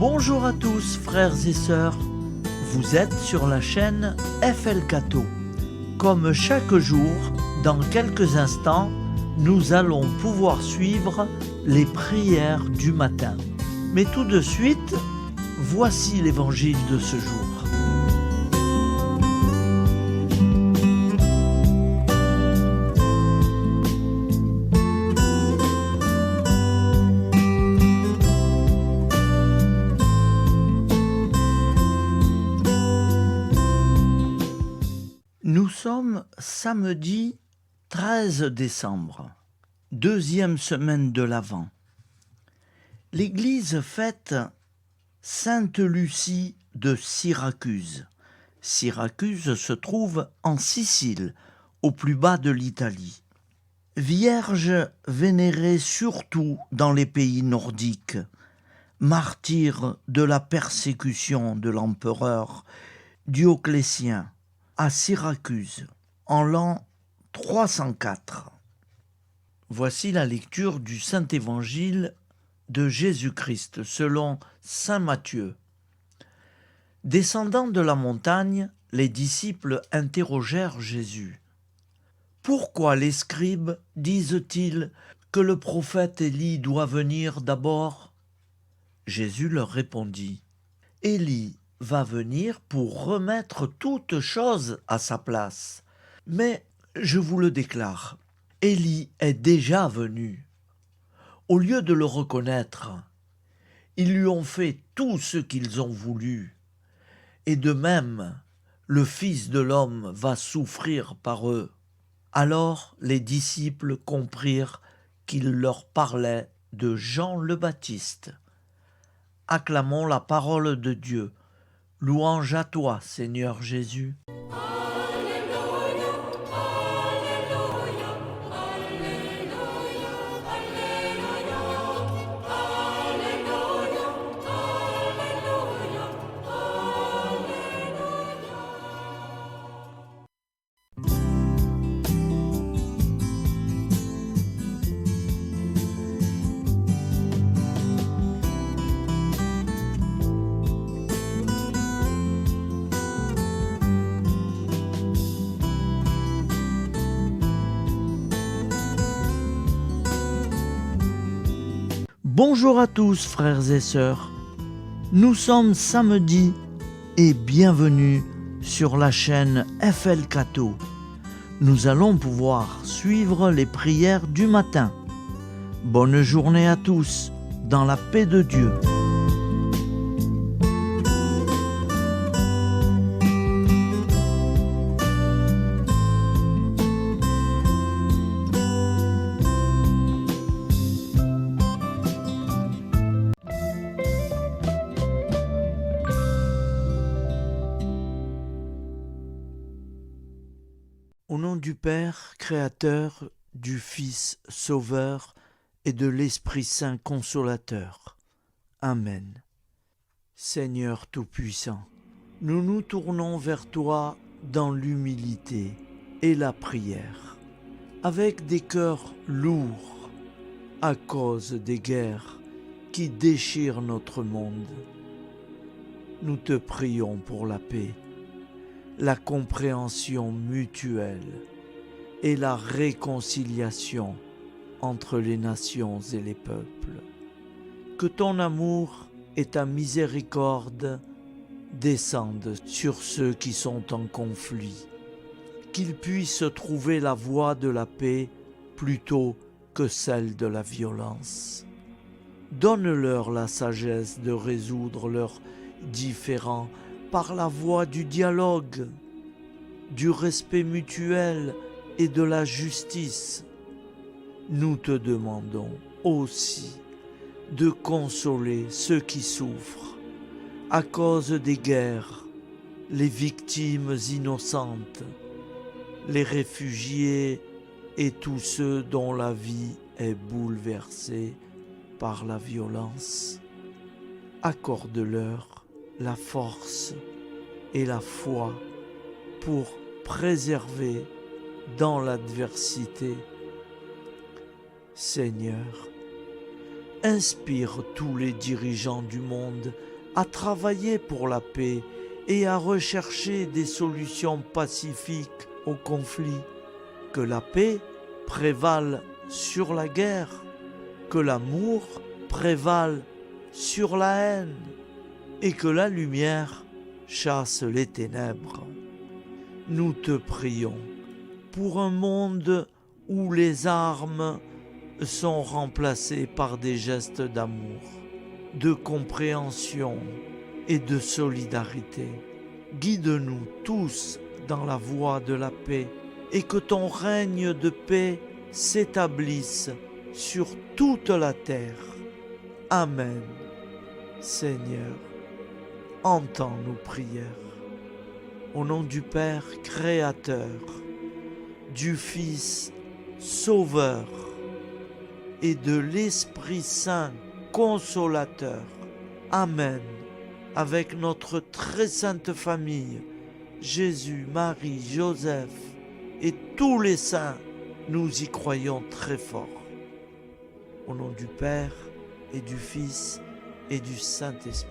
Bonjour à tous frères et sœurs, vous êtes sur la chaîne FL Cato. Comme chaque jour, dans quelques instants, nous allons pouvoir suivre les prières du matin. Mais tout de suite, voici l'évangile de ce jour. Nous sommes samedi 13 décembre, deuxième semaine de l'Avent. L'Église fête Sainte Lucie de Syracuse. Syracuse se trouve en Sicile, au plus bas de l'Italie. Vierge vénérée surtout dans les pays nordiques, martyre de la persécution de l'empereur Dioclétien à Syracuse, en l'an 304. Voici la lecture du Saint-Évangile de Jésus-Christ selon saint Matthieu. Descendant de la montagne, les disciples interrogèrent Jésus. « Pourquoi les scribes disent-ils que le prophète Élie doit venir d'abord ?» Jésus leur répondit. « Élie va venir pour remettre toute chose à sa place. Mais je vous le déclare, Élie est déjà venu. Au lieu de le reconnaître, ils lui ont fait tout ce qu'ils ont voulu. Et de même, le Fils de l'homme va souffrir par eux. » Alors les disciples comprirent qu'il leur parlait de Jean le Baptiste. Acclamons la parole de Dieu. Louange à toi, Seigneur Jésus. Alléluia, Alléluia, Alléluia, Alléluia, Alléluia, Alléluia, Bonjour à tous frères et sœurs, nous sommes samedi et bienvenue sur la chaîne FL Cato. Nous allons pouvoir suivre les prières du matin. Bonne journée à tous, dans la paix de Dieu. Au nom du Père, Créateur, du Fils, Sauveur et de l'Esprit Saint Consolateur. Amen. Seigneur Tout-Puissant, nous nous tournons vers toi dans l'humilité et la prière, avec des cœurs lourds à cause des guerres qui déchirent notre monde. Nous te prions pour la paix, la compréhension mutuelle et la réconciliation entre les nations et les peuples. Que ton amour et ta miséricorde descendent sur ceux qui sont en conflit, qu'ils puissent trouver la voie de la paix plutôt que celle de la violence. Donne-leur la sagesse de résoudre leurs différends par la voie du dialogue, du respect mutuel et de la justice. Nous te demandons aussi de consoler ceux qui souffrent à cause des guerres, les victimes innocentes, les réfugiés et tous ceux dont la vie est bouleversée par la violence. Accorde-leur la force et la foi pour préserver dans l'adversité. Seigneur, Inspire tous les dirigeants du monde à travailler pour la paix et à rechercher des solutions pacifiques aux conflits. Que la paix prévale sur la guerre, que l'amour prévale sur la haine et que la lumière chasse les ténèbres. Nous te prions pour un monde où les armes sont remplacées par des gestes d'amour, de compréhension et de solidarité. Guide-nous tous dans la voie de la paix et que ton règne de paix s'établisse sur toute la terre. Amen. Seigneur, entends nos prières. Au nom du Père Créateur, du Fils Sauveur et de l'Esprit Saint Consolateur. Amen. Avec notre très sainte famille, Jésus, Marie, Joseph et tous les saints, nous y croyons très fort. Au nom du Père et du Fils et du Saint-Esprit,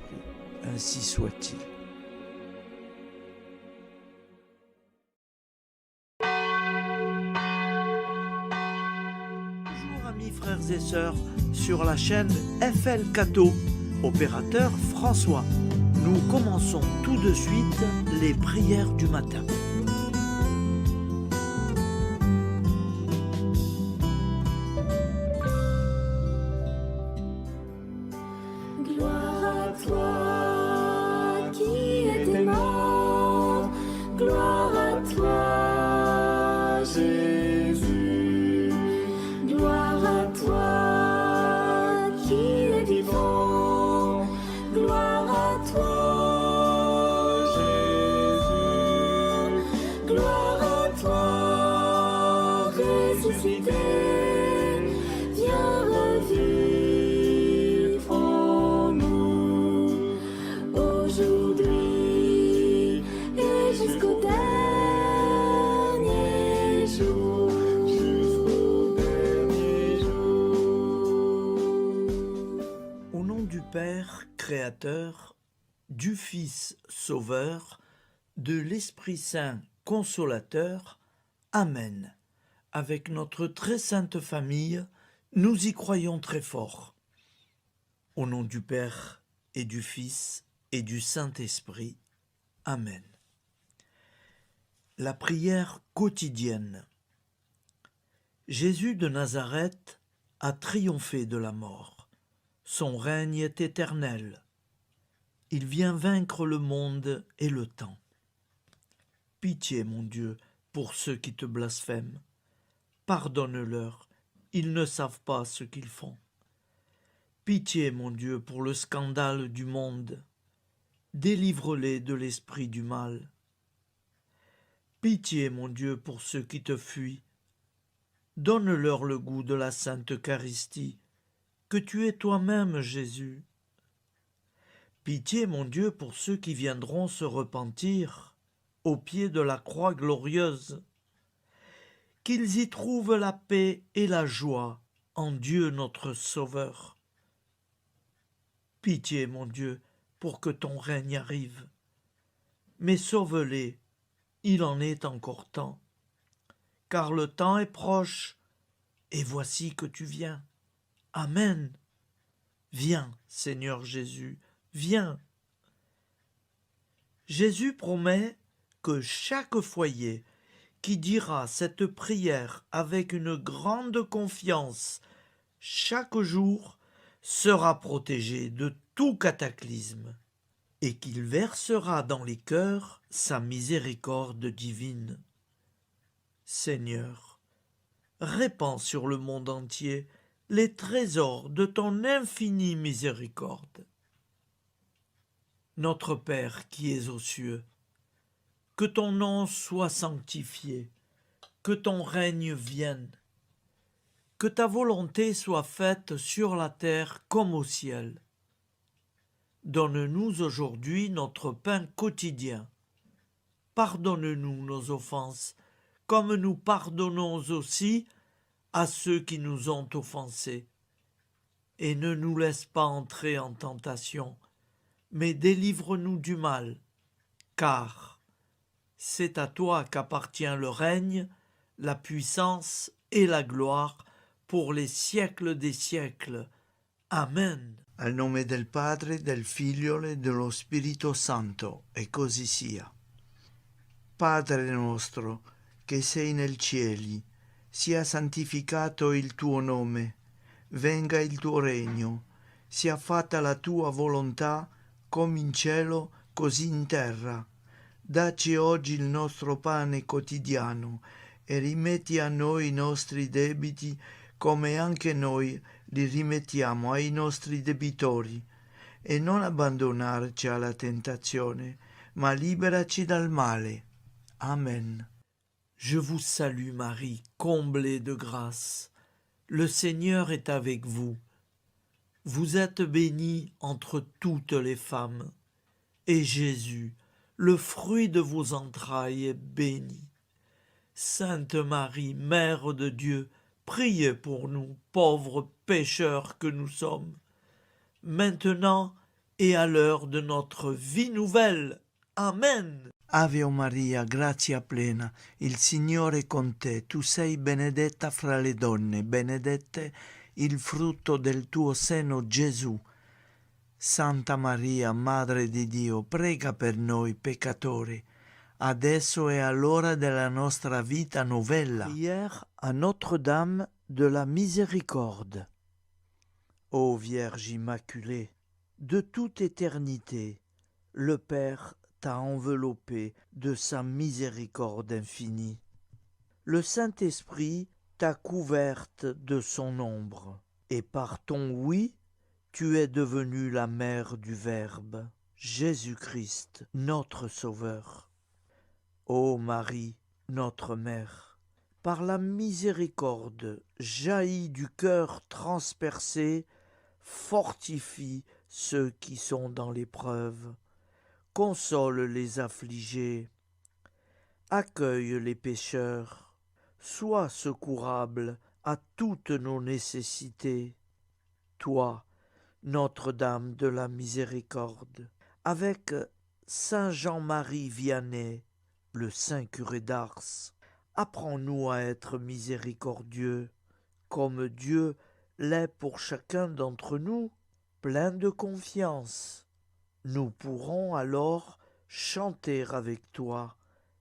ainsi soit-il. Bonjour amis frères et sœurs sur la chaîne FL Cato, opérateur François. Nous commençons tout de suite les prières du matin. Gloire à toi qui étais mort, gloire à toi Jésus, gloire à toi qui es vivant, gloire à toi Jésus, gloire à toi ressuscité, viens revivre en nous aujourd'hui et jusqu'au dernier jour, jusqu'au dernier jour. Au nom du Père Créateur, du Fils Sauveur, de l'Esprit Saint Consolateur. Amen. Avec notre très sainte famille, nous y croyons très fort. Au nom du Père et du Fils et du Saint-Esprit. Amen. La prière quotidienne. Jésus de Nazareth a triomphé de la mort. Son règne est éternel. Il vient vaincre le monde et le temps. Pitié, mon Dieu, pour ceux qui te blasphèment. Pardonne-leur, ils ne savent pas ce qu'ils font. Pitié, mon Dieu, pour le scandale du monde. Délivre-les de l'esprit du mal. Pitié, mon Dieu, pour ceux qui te fuient. Donne-leur le goût de la Sainte Eucharistie, que tu es toi-même, Jésus. Pitié, mon Dieu, pour ceux qui viendront se repentir au pied de la croix glorieuse, qu'ils y trouvent la paix et la joie en Dieu notre Sauveur. Pitié, mon Dieu, pour que ton règne arrive. Mais sauve-les, il en est encore temps, car le temps est proche, et voici que tu viens. Amen. Viens, Seigneur Jésus, viens. Jésus promet que chaque foyer qui dira cette prière avec une grande confiance chaque jour sera protégé de tout cataclysme et qu'il versera dans les cœurs sa miséricorde divine. Seigneur, répands sur le monde entier les trésors de ton infinie miséricorde. Notre Père qui es aux cieux, que ton nom soit sanctifié, que ton règne vienne, que ta volonté soit faite sur la terre comme au ciel. Donne-nous aujourd'hui notre pain quotidien. Pardonne-nous nos offenses, comme nous pardonnons aussi à ceux qui nous ont offensés. et ne nous laisse pas entrer en tentation, mais délivre-nous du mal, car c'est à toi qu'appartient le règne, la puissance et la gloire pour les siècles des siècles. Amen. Al nome del Padre, del Figlio e dello Spirito Santo, e così sia. Padre nostro, che sei nel cieli, sia santificato il tuo nome, venga il tuo regno, sia fatta la tua volontà, come in cielo, così in terra. Dacci oggi il nostro pane quotidiano e rimetti a noi i nostri debiti, come anche noi li rimettiamo ai nostri debitori, e non abbandonarci alla tentazione, ma liberaci dal male. Amen. Je vous salue Marie, comblée de grâce. Le Seigneur est avec vous. Vous êtes bénie entre toutes les femmes, et Jésus, le fruit de vos entrailles, est béni. Sainte Marie, Mère de Dieu, priez pour nous, pauvres pécheurs que nous sommes, maintenant et à l'heure de notre vie nouvelle. Amen. Ave Maria, grazia plena, il Signore è con te, tu sei benedetta fra le donne, benedetto il frutto del tuo seno, Gesù. Santa Maria, Madre di Dio, prega per noi peccatori, adesso e all'ora della nostra vita novella. Prière à Notre-Dame de la Miséricorde. Ô Vierge Immaculée, de toute éternité, le Père t'a enveloppé de sa miséricorde infinie. Le Saint-Esprit t'a couverte de son ombre, et par ton oui, tu es devenue la mère du Verbe, Jésus-Christ, notre Sauveur. Ô Marie, notre Mère, par la miséricorde jaillie du cœur transpercé, fortifie ceux qui sont dans l'épreuve, console les affligés, accueille les pécheurs, sois secourable à toutes nos nécessités. Toi, Notre-Dame de la Miséricorde, avec Saint Jean-Marie Vianney, le Saint curé d'Ars, apprends-nous à être miséricordieux, comme Dieu l'est pour chacun d'entre nous, plein de confiance. Nous pourrons alors chanter avec toi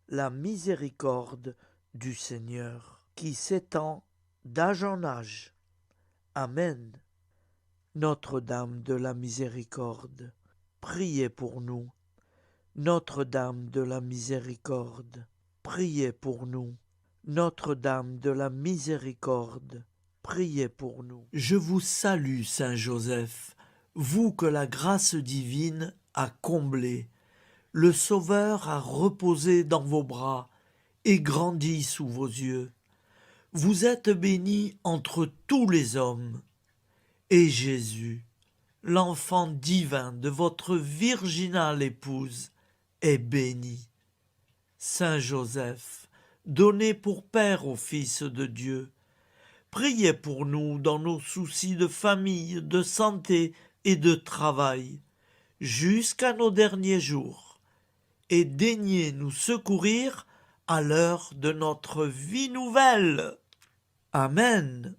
la miséricorde du Seigneur, qui s'étend d'âge en âge. Amen. Notre-Dame de la Miséricorde, priez pour nous. Notre-Dame de la Miséricorde, priez pour nous. Notre-Dame de la Miséricorde, priez pour nous. Je vous salue, Saint Joseph, vous que la grâce divine a comblé. Le Sauveur a reposé dans vos bras et grandi sous vos yeux. Vous êtes bénie entre tous les hommes. Et Jésus, l'enfant divin de votre virginale épouse, est béni. Saint Joseph, donné pour Père au Fils de Dieu, priez pour nous dans nos soucis de famille, de santé et de travail, jusqu'à nos derniers jours, et daignez nous secourir à l'heure de notre vie nouvelle. Amen.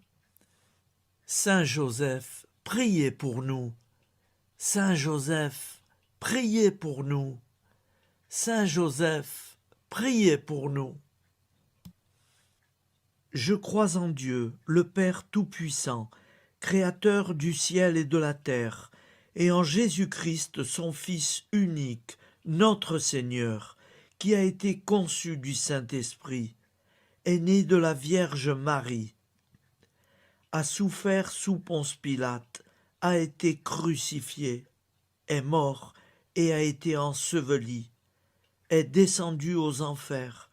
Saint Joseph, priez pour nous. Saint Joseph, priez pour nous. Saint Joseph, priez pour nous. Je crois en Dieu, le Père Tout-Puissant, Créateur du ciel et de la terre, et en Jésus-Christ, son Fils unique, notre Seigneur, qui a été conçu du Saint-Esprit, est né de la Vierge Marie, a souffert sous Ponce Pilate, a été crucifié, est mort et a été enseveli, est descendu aux enfers,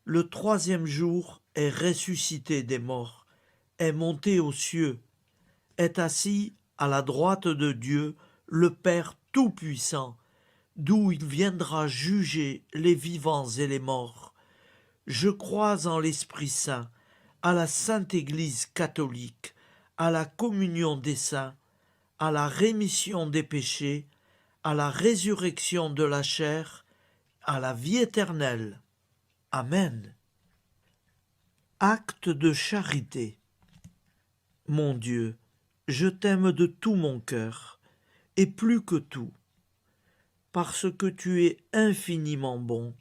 le troisième jour est ressuscité des morts, est monté aux cieux, est assis à la droite de Dieu, le Père Tout-Puissant, d'où il viendra juger les vivants et les morts. Je crois en l'Esprit Saint, à la Sainte Église catholique, à la communion des saints, à la rémission des péchés, à la résurrection de la chair, à la vie éternelle. Amen. Acte de charité. Mon Dieu, je t'aime de tout mon cœur, et plus que tout, parce que tu es infiniment bon,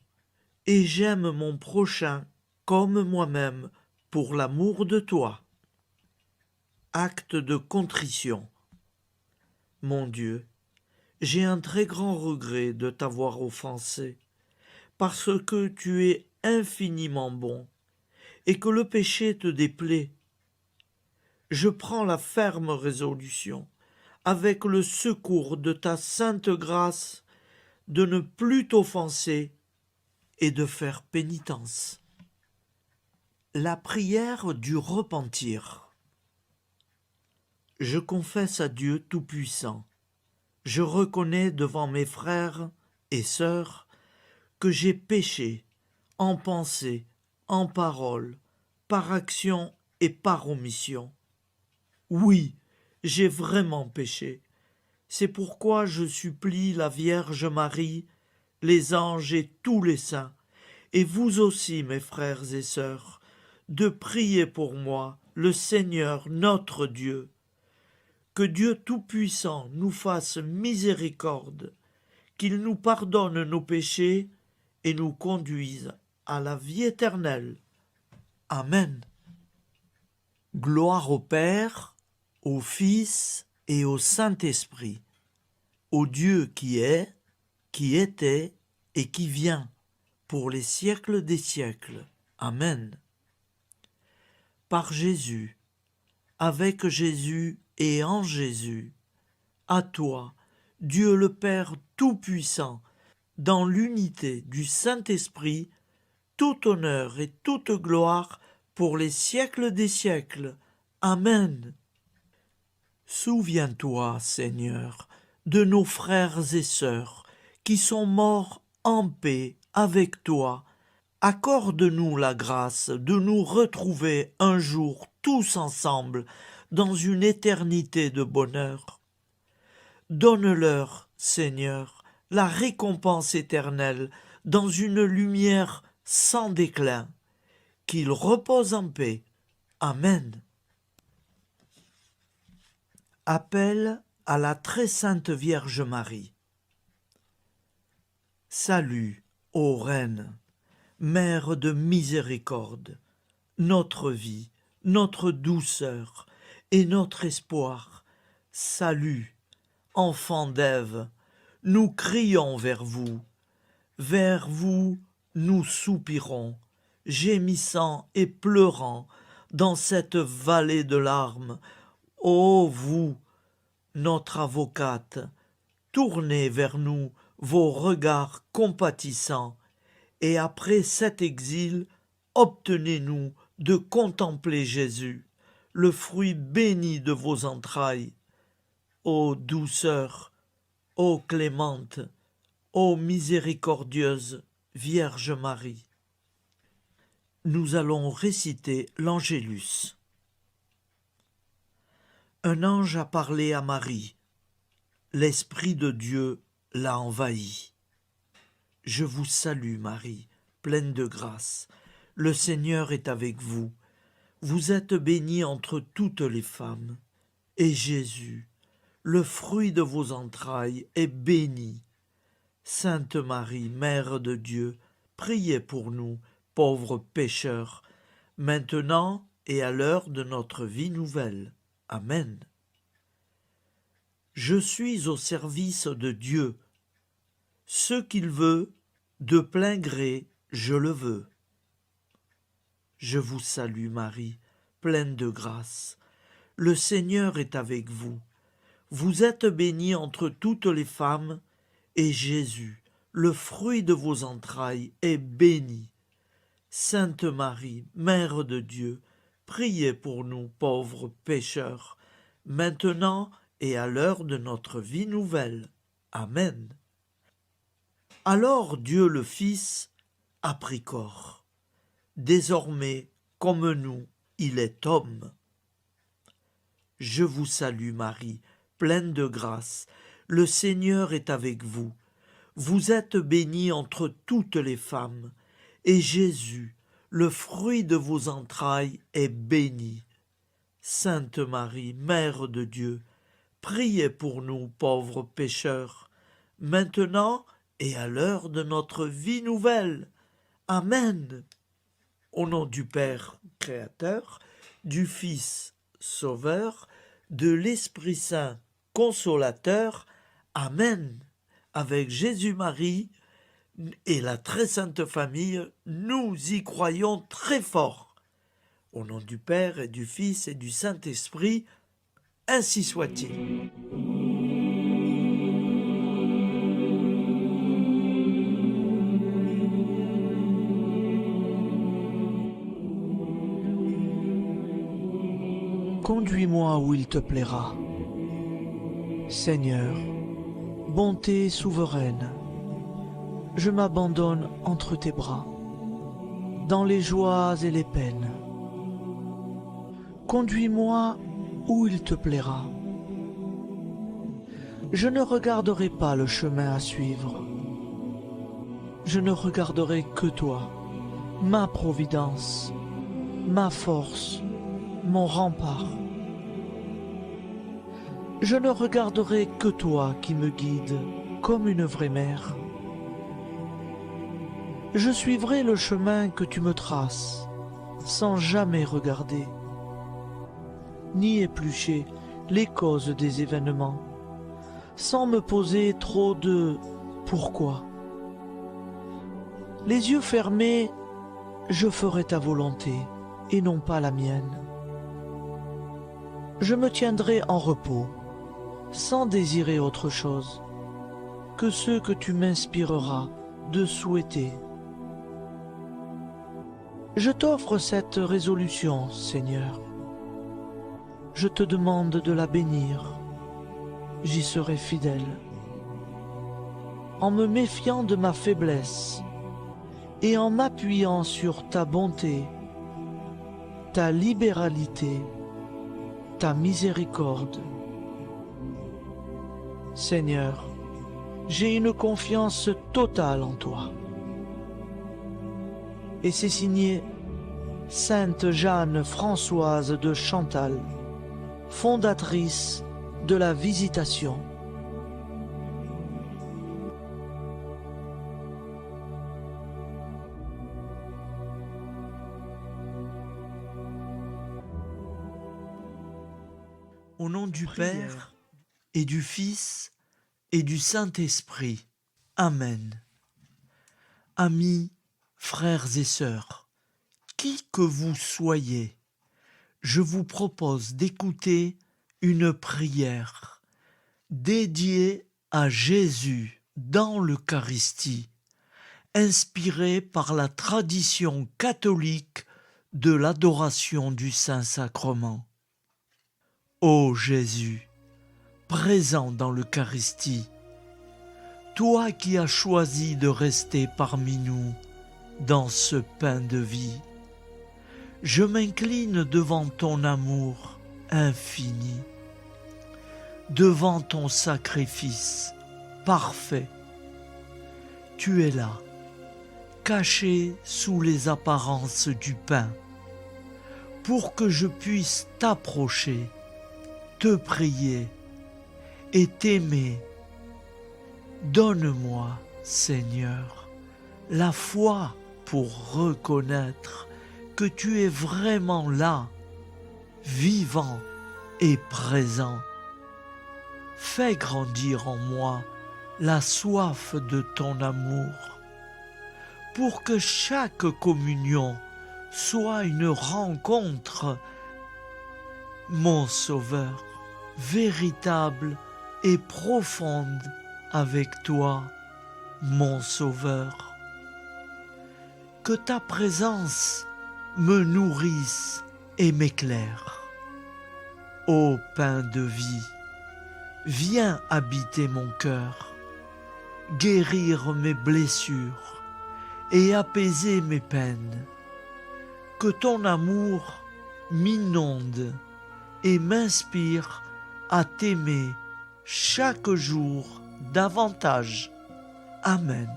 et j'aime mon prochain comme moi-même pour l'amour de toi. Acte de contrition. Mon Dieu, j'ai un très grand regret de t'avoir offensé, parce que tu es infiniment bon, et que le péché te déplaît. Je prends la ferme résolution, avec le secours de ta sainte grâce, de ne plus t'offenser et de faire pénitence. La prière du repentir. Je confesse à Dieu Tout-Puissant. Je reconnais devant mes frères et sœurs que j'ai péché en pensée, en parole, par action et par omission. Oui, j'ai vraiment péché. C'est pourquoi je supplie la Vierge Marie, les anges et tous les saints, et vous aussi, mes frères et sœurs, de prier pour moi, le Seigneur notre Dieu. Que Dieu Tout-Puissant nous fasse miséricorde, qu'il nous pardonne nos péchés et nous conduise à la vie éternelle. Amen. Gloire au Père, au Fils et au Saint-Esprit, au Dieu qui est, qui était et qui vient, pour les siècles des siècles. Amen. Par Jésus, avec Jésus et en Jésus, à toi, Dieu le Père Tout-Puissant, dans l'unité du Saint-Esprit, tout honneur et toute gloire pour les siècles des siècles. Amen. Souviens-toi, Seigneur, de nos frères et sœurs qui sont morts en paix avec toi. Accorde-nous la grâce de nous retrouver un jour tous ensemble dans une éternité de bonheur. Donne-leur, Seigneur, la récompense éternelle dans une lumière sans déclin. Qu'ils reposent en paix. Amen. Appel à la très sainte Vierge Marie. Salut, ô Reine, Mère de miséricorde, notre vie, notre douceur et notre espoir. Salut, enfant d'Ève, nous crions vers vous nous soupirons, gémissant et pleurant dans cette vallée de larmes. Ô vous, notre avocate, tournez vers nous vos regards compatissants, et après cet exil, obtenez-nous de contempler Jésus, le fruit béni de vos entrailles. Ô douceur, ô clémente, ô miséricordieuse Vierge Marie. Nous allons réciter l'Angélus. Un ange a parlé à Marie. L'Esprit de Dieu l'a envahie. Je vous salue, Marie, pleine de grâce. Le Seigneur est avec vous. Vous êtes bénie entre toutes les femmes. Et Jésus, le fruit de vos entrailles, est béni. Sainte Marie, Mère de Dieu, priez pour nous, pauvres pécheurs, maintenant et à l'heure de notre vie nouvelle. Amen. Je suis au service de Dieu. Ce qu'il veut, de plein gré, je le veux. Je vous salue, Marie, pleine de grâce. Le Seigneur est avec vous. Vous êtes bénie entre toutes les femmes, et Jésus, le fruit de vos entrailles, est béni. Sainte Marie, Mère de Dieu, priez pour nous pauvres pécheurs, maintenant et à l'heure de notre vie nouvelle. Amen. Alors Dieu le Fils a pris corps. Désormais, comme nous, il est homme. Je vous salue Marie, pleine de grâce. Le Seigneur est avec vous. Vous êtes bénie entre toutes les femmes, et Jésus, le fruit de vos entrailles, est béni. Sainte Marie, Mère de Dieu, priez pour nous pauvres pécheurs, maintenant et à l'heure de notre vie nouvelle. Amen. Au nom du Père Créateur, du Fils Sauveur, de l'Esprit Saint Consolateur. Amen. Avec Jésus-Marie et la très sainte famille, nous y croyons très fort. Au nom du Père et du Fils et du Saint-Esprit, ainsi soit-il. Conduis-moi où il te plaira. Seigneur, bonté souveraine, je m'abandonne entre tes bras, dans les joies et les peines. Conduis-moi où il te plaira. Je ne regarderai pas le chemin à suivre. Je ne regarderai que toi, ma providence, ma force, mon rempart. Je ne regarderai que toi qui me guides comme une vraie mère. Je suivrai le chemin que tu me traces, sans jamais regarder, ni éplucher les causes des événements, sans me poser trop de « pourquoi ». Les yeux fermés, je ferai ta volonté et non pas la mienne. Je me tiendrai en repos, sans désirer autre chose que ce que tu m'inspireras de souhaiter. Je t'offre cette résolution, Seigneur. Je te demande de la bénir. J'y serai fidèle. En me méfiant de ma faiblesse et en m'appuyant sur ta bonté, ta libéralité, ta miséricorde. Seigneur, j'ai une confiance totale en toi. Et c'est signé Sainte Jeanne Françoise de Chantal, fondatrice de la Visitation. Au nom du Père et du Fils et du Saint-Esprit. Amen. Amis, frères et sœurs, qui que vous soyez, je vous propose d'écouter une prière dédiée à Jésus dans l'Eucharistie, inspirée par la tradition catholique de l'adoration du Saint-Sacrement. Ô Jésus, présent dans l'Eucharistie, toi qui as choisi de rester parmi nous dans ce pain de vie, je m'incline devant ton amour infini, devant ton sacrifice parfait. Tu es là, caché sous les apparences du pain, pour que je puisse t'approcher, te prier et t'aimer. Donne-moi, Seigneur, la foi pour reconnaître que tu es vraiment là, vivant et présent. Fais grandir en moi la soif de ton amour, pour que chaque communion soit une rencontre, mon Sauveur, véritable et profonde avec toi, mon Sauveur. Que ta présence me nourrisse et m'éclaire. Ô pain de vie, viens habiter mon cœur, guérir mes blessures et apaiser mes peines. Que ton amour m'inonde et m'inspire à t'aimer chaque jour davantage. Amen.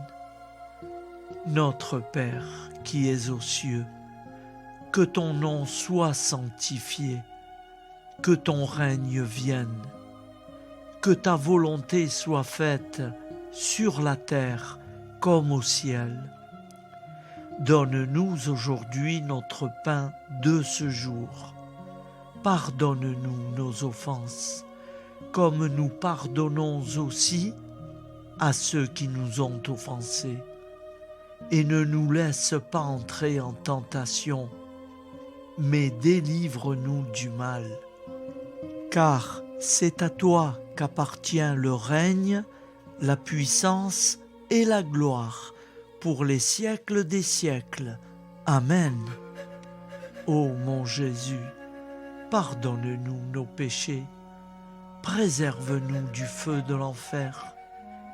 Notre Père qui es aux cieux, que ton nom soit sanctifié, que ton règne vienne, que ta volonté soit faite sur la terre comme au ciel. Donne-nous aujourd'hui notre pain de ce jour. Pardonne-nous nos offenses, comme nous pardonnons aussi à ceux qui nous ont offensés. Et ne nous laisse pas entrer en tentation, mais délivre-nous du mal. Car c'est à toi qu'appartient le règne, la puissance et la gloire pour les siècles des siècles. Amen. Ô mon Jésus, pardonne-nous nos péchés, préserve-nous du feu de l'enfer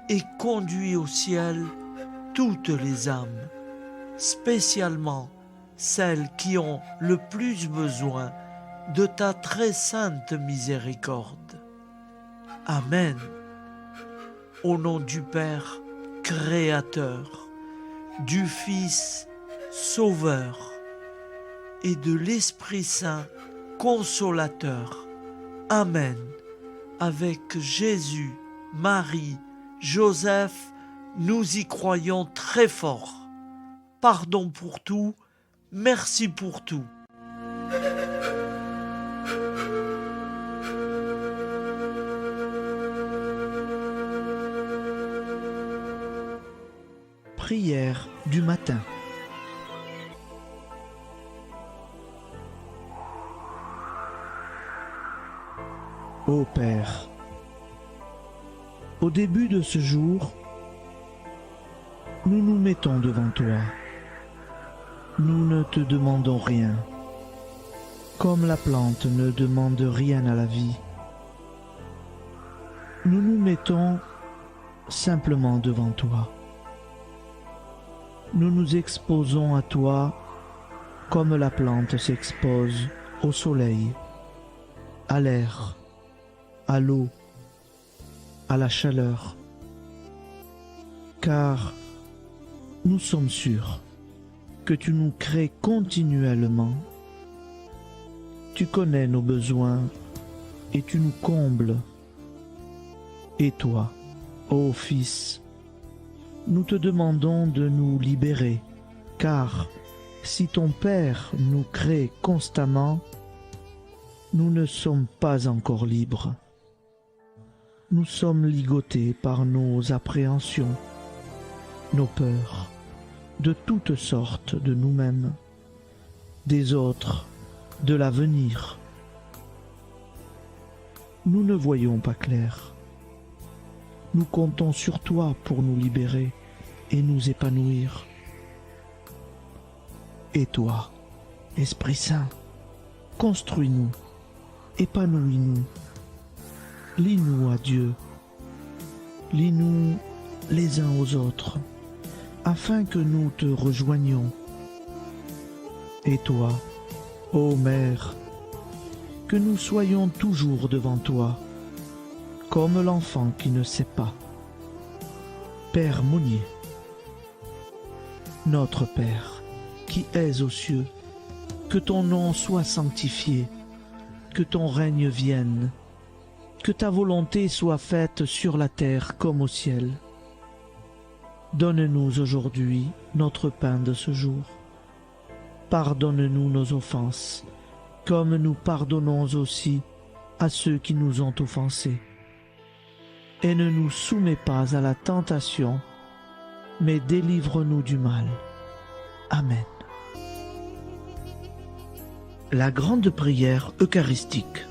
et conduis au ciel toutes les âmes, spécialement celles qui ont le plus besoin de ta très sainte miséricorde. Amen. Au nom du Père Créateur, du Fils Sauveur et de l'Esprit Saint Consolateur. Amen. Avec Jésus, Marie, Joseph, nous y croyons très fort. Pardon pour tout, merci pour tout. Prière du matin. Ô Père, au début de ce jour, nous nous mettons devant toi. Nous ne te demandons rien, comme la plante ne demande rien à la vie. Nous nous mettons simplement devant toi. Nous nous exposons à toi comme la plante s'expose au soleil, à l'air, à l'eau, à la chaleur. Car nous sommes sûrs que tu nous crées continuellement. Tu connais nos besoins et tu nous combles. Et toi, ô Fils, nous te demandons de nous libérer, car si ton Père nous crée constamment, nous ne sommes pas encore libres. Nous sommes ligotés par nos appréhensions, nos peurs, de toutes sortes de nous-mêmes, des autres, de l'avenir. Nous ne voyons pas clair. Nous comptons sur toi pour nous libérer et nous épanouir. Et toi, Esprit Saint, construis-nous, épanouis-nous, lie-nous à Dieu, lie-nous les uns aux autres, afin que nous te rejoignions. Et toi, ô Mère, que nous soyons toujours devant toi, comme l'enfant qui ne sait pas. Père Monnier, notre Père, qui es aux cieux, que ton nom soit sanctifié, que ton règne vienne, que ta volonté soit faite sur la terre comme au ciel. Donne-nous aujourd'hui notre pain de ce jour. Pardonne-nous nos offenses, comme nous pardonnons aussi à ceux qui nous ont offensés. Et ne nous soumets pas à la tentation, mais délivre-nous du mal. Amen. La grande prière eucharistique.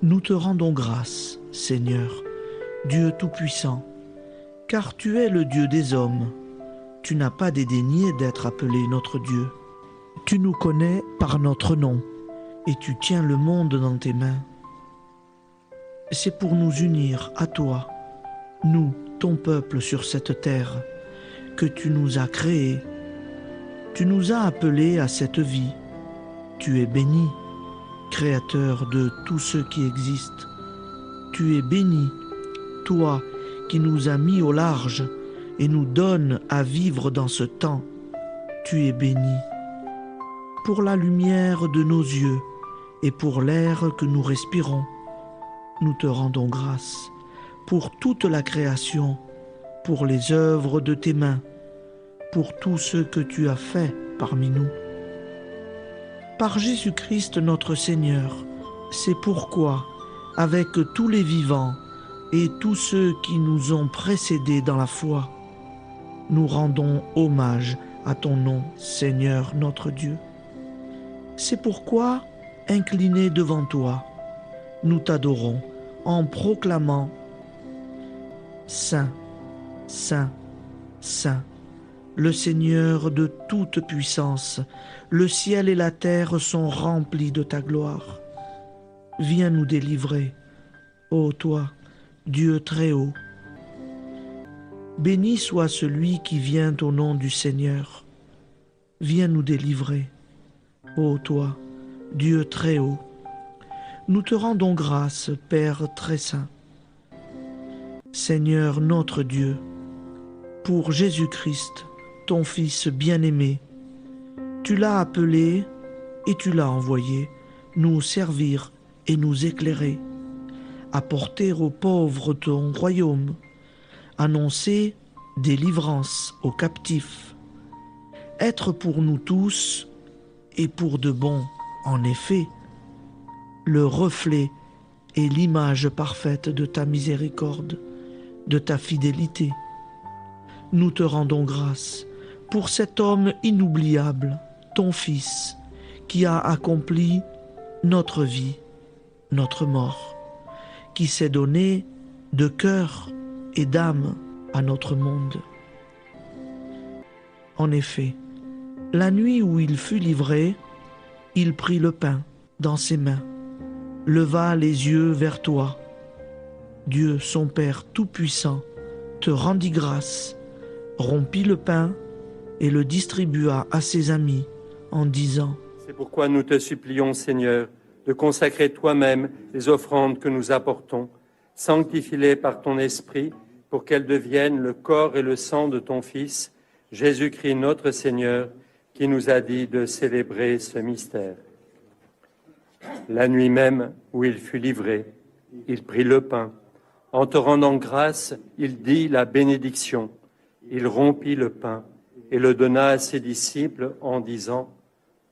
Nous te rendons grâce, Seigneur, Dieu Tout-Puissant, car tu es le Dieu des hommes. Tu n'as pas dédaigné d'être appelé notre Dieu. Tu nous connais par notre nom, et tu tiens le monde dans tes mains. C'est pour nous unir à toi, nous, ton peuple sur cette terre, que tu nous as créés. Tu nous as appelés à cette vie. Tu es béni, Créateur de tout ce qui existe. Tu es béni, toi qui nous as mis au large et nous donnes à vivre dans ce temps. Tu es béni. Pour la lumière de nos yeux et pour l'air que nous respirons, nous te rendons grâce. Pour toute la création, pour les œuvres de tes mains, pour tout ce que tu as fait parmi nous. Par Jésus-Christ notre Seigneur, c'est pourquoi, avec tous les vivants et tous ceux qui nous ont précédés dans la foi, nous rendons hommage à ton nom, Seigneur notre Dieu. C'est pourquoi, inclinés devant toi, nous t'adorons en proclamant « Saint, Saint, Saint ». Le Seigneur de toute puissance, le ciel et la terre sont remplis de ta gloire. Viens nous délivrer, ô toi, Dieu très haut. Béni soit celui qui vient au nom du Seigneur. Viens nous délivrer, ô toi, Dieu très haut. Nous te rendons grâce, Père très saint. Seigneur notre Dieu, pour Jésus-Christ, ton Fils bien-aimé, tu l'as appelé et tu l'as envoyé nous servir et nous éclairer, apporter aux pauvres ton royaume, annoncer délivrance aux captifs, être pour nous tous et pour de bon, en effet, le reflet et l'image parfaite de ta miséricorde, de ta fidélité. Nous te rendons grâce pour cet homme inoubliable, ton Fils, qui a accompli notre vie, notre mort, qui s'est donné de cœur et d'âme à notre monde. En effet, la nuit où il fut livré, il prit le pain dans ses mains, leva les yeux vers toi. Dieu, son Père Tout-Puissant, te rendit grâce, rompit le pain et le distribua à ses amis en disant : C'est pourquoi nous te supplions, Seigneur, de consacrer toi-même les offrandes que nous apportons. Sanctifie-les par ton Esprit pour qu'elles deviennent le corps et le sang de ton Fils, Jésus-Christ notre Seigneur, qui nous a dit de célébrer ce mystère. La nuit même où il fut livré, il prit le pain. En te rendant grâce, il dit la bénédiction. Il rompit le pain et le donna à ses disciples en disant :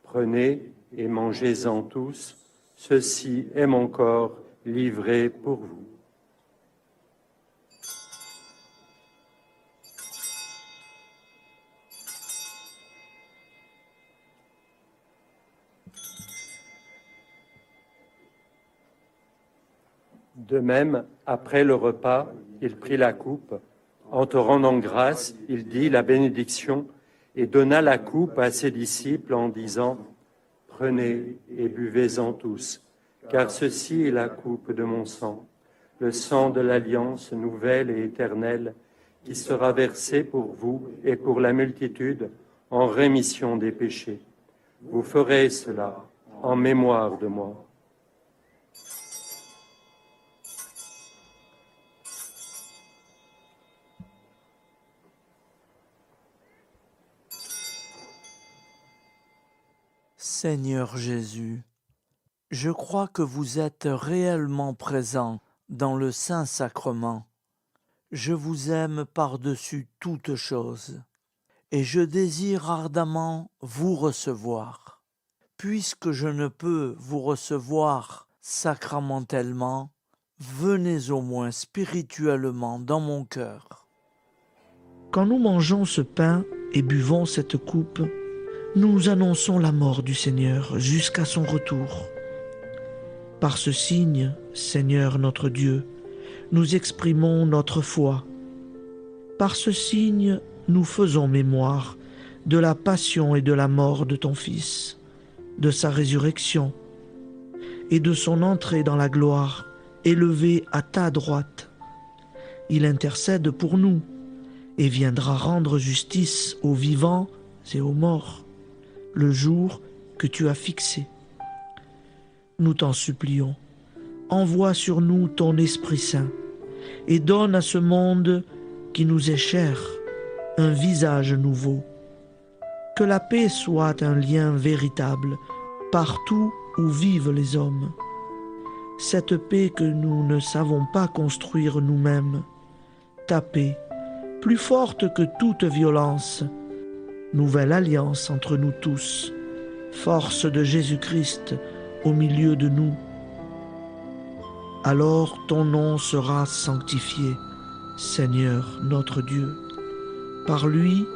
Prenez et mangez-en tous, ceci est mon corps livré pour vous. De même, après le repas, il prit la coupe. En te rendant grâce, il dit la bénédiction et donna la coupe à ses disciples en disant : Prenez et buvez-en tous, car ceci est la coupe de mon sang, le sang de l'alliance nouvelle et éternelle, qui sera versé pour vous et pour la multitude en rémission des péchés. Vous ferez cela en mémoire de moi. Seigneur Jésus, je crois que vous êtes réellement présent dans le Saint-Sacrement. Je vous aime par-dessus toute chose et je désire ardemment vous recevoir. Puisque je ne peux vous recevoir sacramentellement, venez au moins spirituellement dans mon cœur. Quand nous mangeons ce pain et buvons cette coupe, nous annonçons la mort du Seigneur jusqu'à son retour. Par ce signe, Seigneur notre Dieu, nous exprimons notre foi. Par ce signe, nous faisons mémoire de la passion et de la mort de ton Fils, de sa résurrection et de son entrée dans la gloire, élevé à ta droite. Il intercède pour nous et viendra rendre justice aux vivants et aux morts, le jour que tu as fixé. nous t'en supplions, envoie sur nous ton Esprit Saint et donne à ce monde qui nous est cher un visage nouveau. Que la paix soit un lien véritable partout où vivent les hommes. Cette paix que nous ne savons pas construire nous-mêmes. Ta paix, plus forte que toute violence. Nouvelle alliance entre nous tous. Force de Jésus-Christ au milieu de nous. Alors ton nom sera sanctifié, Seigneur notre Dieu. Par lui,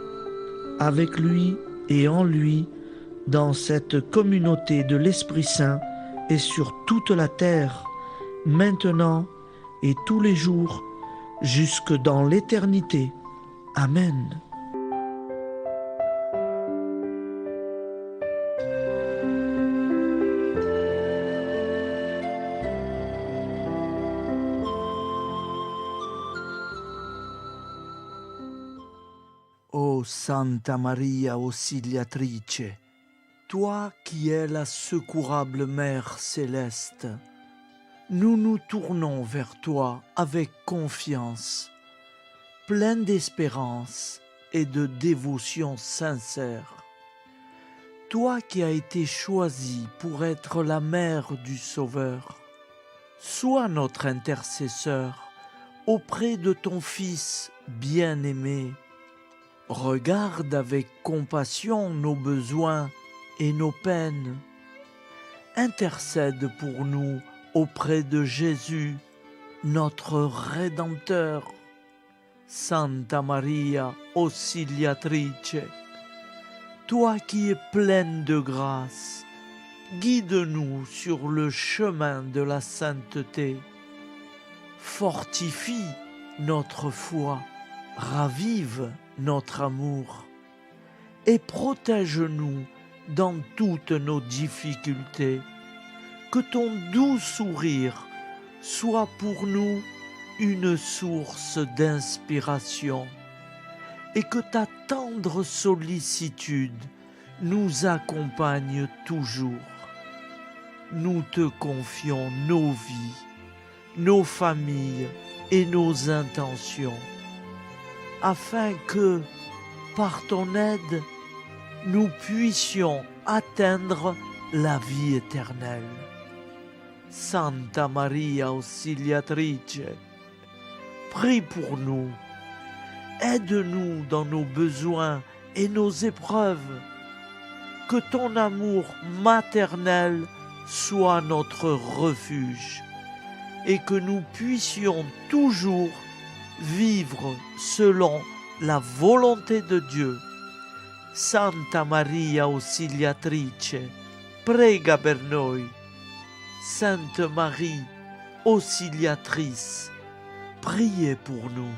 avec lui et en lui, dans cette communauté de l'Esprit Saint et sur toute la terre, maintenant et tous les jours, jusque dans l'éternité. Amen. Ô Santa Maria Auxiliatrice, toi qui es la secourable Mère céleste, nous nous tournons vers toi avec confiance, plein d'espérance et de dévotion sincère. Toi qui as été choisie pour être la mère du Sauveur, sois notre intercesseur auprès de ton Fils bien-aimé. Regarde avec compassion nos besoins et nos peines. Intercède pour nous auprès de Jésus, notre Rédempteur. Santa Maria Auxiliatrice, toi qui es pleine de grâce, guide-nous sur le chemin de la sainteté. Fortifie notre foi, ravive notre amour et protège-nous dans toutes nos difficultés. Que ton doux sourire soit pour nous une source d'inspiration et que ta tendre sollicitude nous accompagne toujours. Nous te confions nos vies, nos familles et nos intentions, afin que, par ton aide, nous puissions atteindre la vie éternelle. Santa Maria Auxiliatrice, prie pour nous, aide-nous dans nos besoins et nos épreuves, que ton amour maternel soit notre refuge et que nous puissions toujours vivre selon la volonté de Dieu. Santa Maria Auxiliatrice, prega per noi. Sainte Marie, Auxiliatrice, priez pour nous.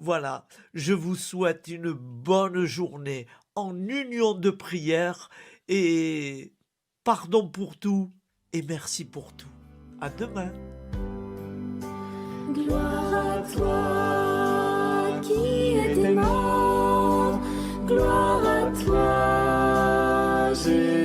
Voilà, je vous souhaite une bonne journée en union de prière et pardon pour tout et merci pour tout. À demain. Gloire à toi qui es mort, gloire à toi, Jésus.